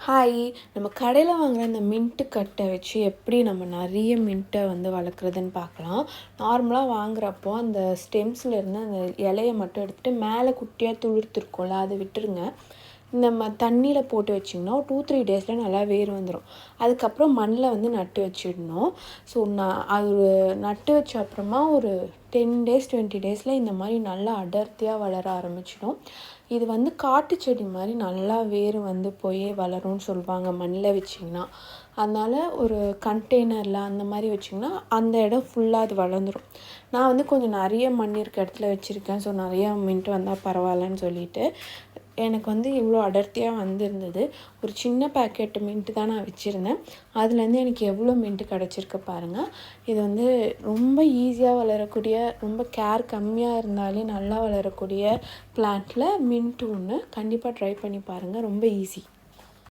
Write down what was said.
Hi. நம்ம கடையில் வாங்குகிற இந்த மின்ட்டு கட்டை வச்சு எப்படி நம்ம நிறைய மின்ட்டை வளர்க்குறதுன்னு பார்க்கலாம். நார்மலாக வாங்குகிறப்போ அந்த ஸ்டெம்ஸ்லேருந்து அந்த இலையை மட்டும் எடுத்துகிட்டு மேலே குட்டியாக துளிர்த்துருக்கும்ல அதை விட்டுருங்க. நம்ம தண்ணியில் போட்டு வச்சிங்கன்னா 2-3 டேஸில் நல்லா வேர் வந்துடும். அதுக்கப்புறம் மண்ணில் நட்டு வச்சிடணும். ஸோ அது நட்டு வச்ச அப்புறமா ஒரு 10 டேஸ் 20 டேஸில் இந்த மாதிரி நல்லா அடர்த்தியாக வளர ஆரம்பிச்சிடும். இது காட்டு செடி மாதிரி நல்லா வேர் போய் வளரும்னு சொல்லுவாங்க மண்ணில் வச்சிங்கன்னா. அதனால் ஒரு கண்டெய்னரில் அந்த மாதிரி வச்சிங்கன்னா அந்த இடம் ஃபுல்லாக அது வளர்ந்துடும். நான் கொஞ்சம் நிறைய மண் இருக்க இடத்துல வச்சுருக்கேன். ஸோ நிறையா மின்ட்டு வந்தால் பரவாயில்லன்னு சொல்லிட்டு எனக்கு இவ்வளோ அடர்த்தியாக வந்திருந்தது. ஒரு சின்ன பேக்கெட்டு மின்ட்டு தான் நான் வச்சுருந்தேன். அதுலேருந்து எனக்கு எவ்வளோ மின்ட்டு கிடச்சிருக்கு பாருங்கள். இது ரொம்ப ஈஸியாக வளரக்கூடிய, ரொம்ப கேர் கம்மியாக இருந்தாலே நல்லா வளரக்கூடிய பிளான்ட்டில் மின்ட்டு ஒன்று கண்டிப்பாக ட்ரை பண்ணி பாருங்கள். ரொம்ப ஈஸி.